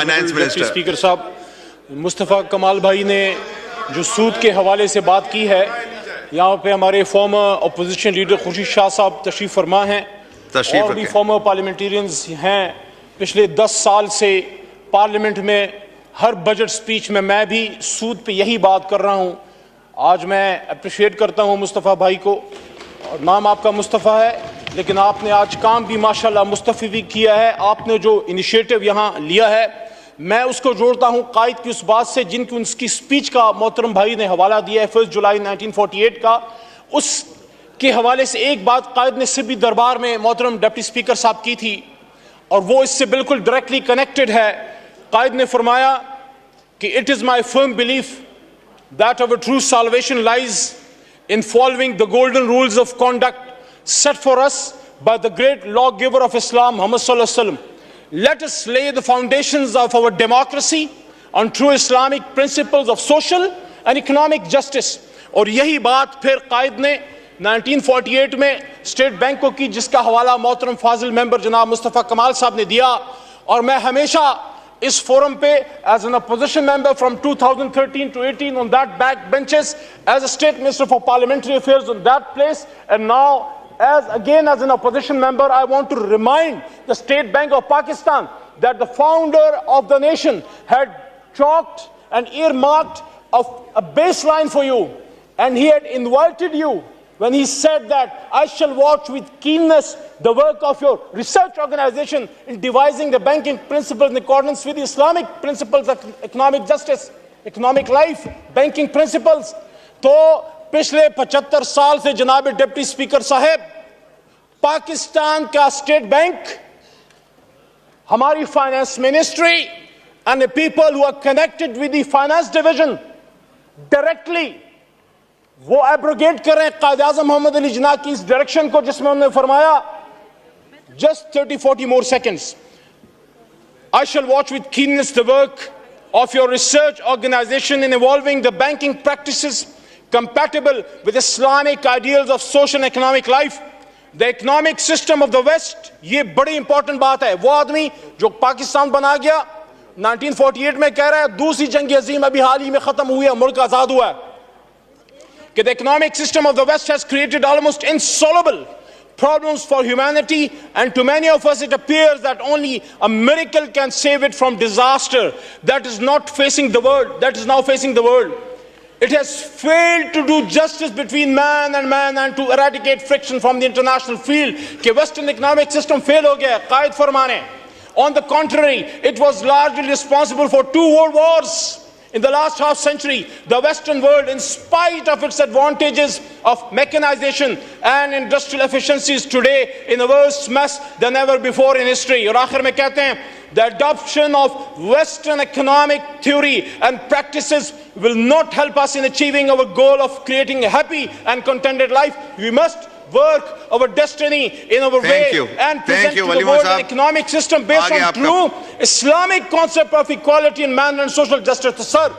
Finance minister. Speaker साहब, मुस्तफ़ा कमाल भाई ने जो सूद के हवाले से बात की है, यहाँ पे हमारे farmer opposition leader Khurshid Shah साहब तशरीफ फरमा हैं और भी फॉर्मर पार्लियामेंटेरियंस हैं। पिछले 10 साल से पार्लियामेंट में हर बजट स्पीच में मैं भी सूद पे यही बात कर रहा हूँ। आज मैं अप्रिशिएट करता हूँ मुस्तफ़ा भाई को, और नाम आपका मुस्तफ़ा है, लेकिन आपने आज काम भी माशाल्लाह मुस्तफ़ी भी किया है। आपने जो इनिशिएटिव यहाँ लिया है, मैं उसको जोड़ता हूँ कायद की उस बात से जिनकी उनकी स्पीच का मोहतरम भाई ने हवाला दिया है 1 जुलाई 1948 का। उसके हवाले से एक बात कायद ने सिब्बी दरबार में मोहतरम डिप्टी स्पीकर साहब की थी, और वो इससे बिल्कुल डायरेक्टली कनेक्टेड है। कायद ने फरमाया कि it is my firm belief that our true salvation lies in following the golden rules of conduct set for us by the great lawgiver of Islam, Muhammad Sallallahu Alaihi Wasallam. Let us lay the foundations of our democracy on true Islamic principles of social and economic justice. और यही बात फिर कायद ने 1948 में state bank को की, जिसका हवाला मोहतरम फाजिल मेंबर जनाब मुस्तफ़ा कमाल साहब ने दिया। और मैं हमेशा इस फोरम पे as an opposition member from 2013 to 18 on that back benches, as a state minister for parliamentary affairs on that place, and now as an opposition member, I want to remind the State Bank of Pakistan that the founder of the nation had chalked and earmarked a baseline for you, and he had invited you when he said that I shall watch with keenness the work of your research organization in devising the banking principles in accordance with the Islamic principles of economic justice, economic life, banking principles. तो पिछले 75 साल से जनाब deputy speaker साहब, पाकिस्तान का state bank, हमारी finance ministry and the people who are connected with the finance division directly, वो abrogate कर रहे हैं कायद आज़म मोहम्मद अली जिन्ना की इस डायरेक्शन को, जिसमें उन्होंने फरमाया just 30-40 more seconds. I shall watch with keenness the work of your research organization in evolving the banking practices compatible with Islamic ideals of social and economic life. The economic system of the West, ये बड़ी important बात है। वो आदमी जो पाकिस्तान बना गया 1948 में कह रहा है दूसरी जंग अजीम अभी हाल ही में खत्म हुई है, मुल्क आजाद हुआ है, कि the economic system of the West has created almost insoluble problems for humanity, and to many of us it appears that only a miracle can save it from disaster that is not facing the world, that is now facing the world. It has failed to do justice between man and to eradicate friction from the international field. कि Western economic system fail हो गया, कायद फरमाने. On the contrary, it was largely responsible for 2 world wars in the last half century. The Western world, in spite of its advantages of mechanization and industrial efficiencies, today in a worse mess than ever before in history. और आखिर में कहते हैं, the adoption of Western economic theory and practices will not help us in achieving our goal of creating a happy and contented life. We must work our destiny in our way and present to the world an economic system based on true Islamic concept of equality in man and social justice. तो sir,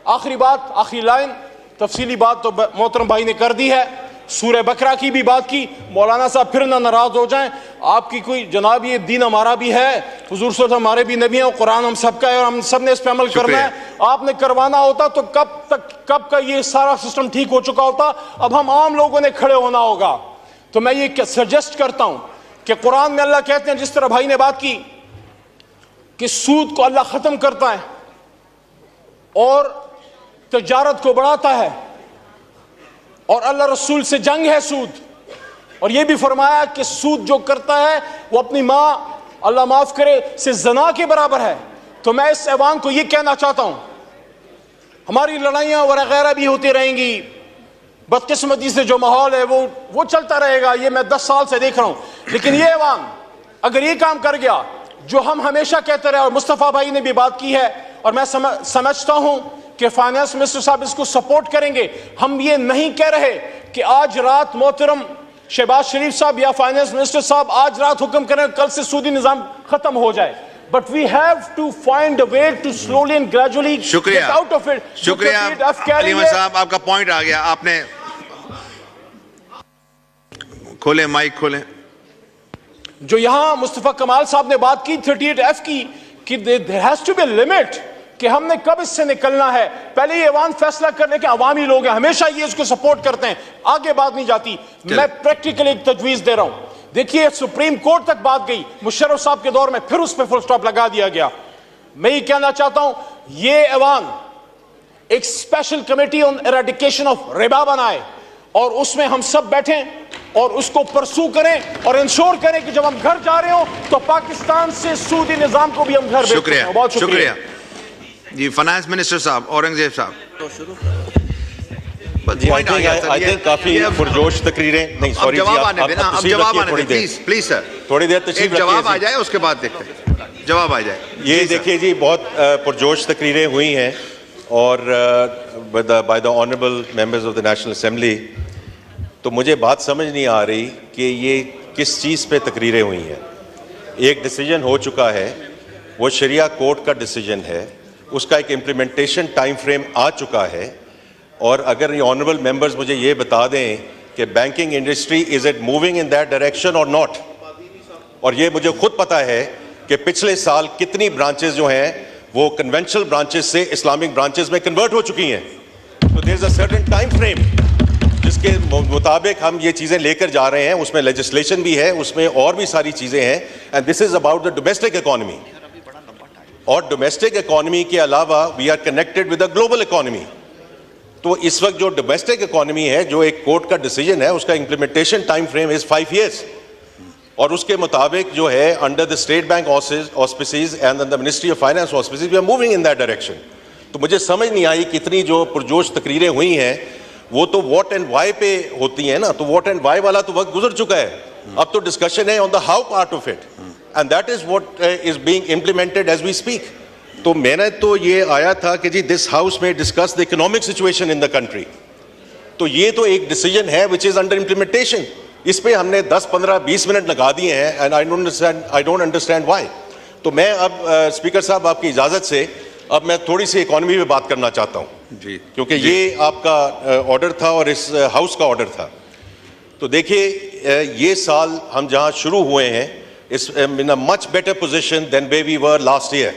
आखिरी बात, आखिरी line, तफसीली बात तो मोहतरम भाई ने कर दी है। सूरह बकरा की भी बात की। मौलाना साहब फिर ना नाराज हो जाएं, आपकी कोई जनाब ये दीन हमारा भी है, हुजूर सल्लल्लाहु अलैहि वसल्लम हमारे भी नबी हैं, और कुरान हम सबका है और हम सब ने इस पे अमल करना है। आपने करवाना होता तो कब का ये सारा सिस्टम ठीक हो चुका होता। अब हम आम लोगों ने खड़े होना होगा। तो मैं ये सजेस्ट करता हूं कि कुरान में अल्लाह कहते हैं, जिस तरह भाई ने बात की कि सूद को अल्लाह खत्म करता है और तिजारत को बढ़ाता है, और अल्लाह रसूल से जंग है सूद। और यह भी फरमाया कि सूद जो करता है वो अपनी माँ, अल्लाह माफ करे, से जना के बराबर है। तो मैं इस ऐवान को यह कहना चाहता हूं, हमारी लड़ाइयां वगैरह भी होती रहेंगी, बदकिस्मती से जो माहौल है वो चलता रहेगा, ये मैं 10 साल से देख रहा हूं। लेकिन ये ऐवान अगर ये काम कर गया जो हम हमेशा कहते रहे, और मुस्तफ़ा भाई ने भी बात की है, और मैं समझता हूं कि फाइनेंस मिनिस्टर साहब इसको सपोर्ट करेंगे। हम ये नहीं कह रहे कि आज रात मोहतरम शहबाज शरीफ साहब या फाइनेंस मिनिस्टर साहब आज रात हुक्म करें कल से सूदी निजाम खत्म हो जाए, but we have to find a way to slowly and gradually get out of it. शुक्रिया अलीम साहब, आपका पॉइंट आ गया। आपने खोले माइक खोले। जो यहां मुस्तफा कमाल साहब ने बात की 38F की, कि there has to be a limit कि हमने कब इससे निकलना है। पहले ये अवाम फैसला करने के अवामी लोग हैं, हमेशा ये इसको सपोर्ट करते हैं, आगे बात नहीं जाती। मैं प्रैक्टिकली एक तजवीज दे रहा हूं। देखिए सुप्रीम कोर्ट तक बात गई, मुशर्रफ साहब के दौर में, फिर उस पर फुल स्टॉप लगा दिया गया। मैं ये कहना चाहता हूं, ये अवाम एक special committee on eradication of Riba बनाए और उसमें हम सब बैठें और उसको परसू करें और इंश्योर करें कि जब हम घर जा रहे हो तो पाकिस्तान से सूदी निजाम को भी हम घर भेज सकें। शुक्रिया, बहुत शुक्रिया जी। फाइनेंस मिनिस्टर साहब, औरंगजेब साहब। आई थिंक काफी पुरजोश तकरीरें नहीं, सॉरी जवाब आने देना, अब जवाब आने दें प्लीज, प्लीज सर, थोड़ी देर तशरीफ रखिए, जवाब आ जाए उसके बाद देखते हैं, जवाब आ जाए। ये देखिए जी, बहुत पुरजोश तकरीरें हुई हैं और by the honourable members of the national assembly. तो मुझे बात समझ नहीं आ रही कि ये किस चीज़ पे तकरीरें हुई हैं। एक डिसीजन हो चुका है, वो शरिया कोर्ट का डिसीजन है, उसका एक इम्प्लीमेंटेशन टाइम फ्रेम आ चुका है। और अगर ये ऑनरेबल मेंबर्स मुझे ये बता दें कि banking industry is it moving in that direction और नॉट, और ये मुझे खुद पता है कि पिछले साल कितनी ब्रांचेस जो हैं वो कन्वेंशनल ब्रांचेस से इस्लामिक ब्रांचेस में कन्वर्ट हो चुकी हैं। तो there is a certain time frame जिसके मुताबिक हम ये चीज़ें लेकर जा रहे हैं, उसमें लेजिस्लेशन भी है, उसमें और भी सारी चीज़ें हैं। And this is about the domestic economy, और डोमेस्टिक इकोनॉमी के अलावा we are connected with the global economy. तो इस वक्त जो डोमेस्टिक इकोनॉमी है, जो एक कोर्ट का डिसीजन है, उसका implementation time frame is 5 years, और उसके मुताबिक जो है under the state bank auspices and the ministry of finance auspices we are moving in that direction. तो मुझे समझ नहीं आई कितनी जो पुरजोश तकरीरें हुई हैं, वो तो वॉट एंड वाई पे होती हैं ना, तो वॉट एंड वाई वाला तो वक्त गुजर चुका है। अब तो डिस्कशन है on the how part of it, and that is what is being implemented as we speak. तो मैंने तो ये आया था कि जी दिस हाउस में discuss the economic situation in the country. तो ये तो एक डिसीजन है विच इज अंडर इम्प्लीमेंटेशन। इस पे हमने 10, 15, 20 मिनट लगा दिए हैं, and I don't understand why. तो मैं अब स्पीकर साहब आपकी इजाजत से अब मैं थोड़ी सी इकोनॉमी पे बात करना चाहता हूँ जी, क्योंकि ये आपका ऑर्डर था और इस हाउस का ऑर्डर था। तो देखिए ये साल हम जहाँ शुरू हुए हैं is in a much better position than way we were last year.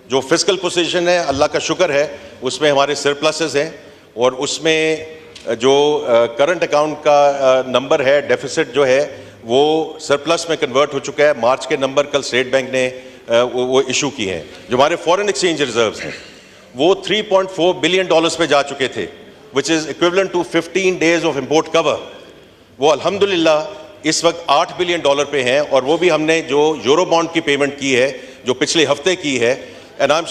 जो फिस्कल पोजीशन है, अल्लाह का शुक्र है, उसमें हमारे सरप्लसेस हैं, और उसमें जो करंट अकाउंट का नंबर है, डेफिसिट जो है वो सरप्लस में कन्वर्ट हो चुका है। मार्च के नंबर कल स्टेट बैंक ने वो इशू किए हैं। जो हमारे फॉरेन एक्सचेंज रिजर्व्स हैं वो $3.4 बिलियन पे जा चुके थे, which is equivalent to 15 days of import cover. वो अल्हम्दुलिल्लाह इस वक्त $8 बिलियन पे हैं, और वो भी हमने जो यूरो बॉन्ड की पेमेंट की है जो पिछले हफ्ते की है, एंड आई एम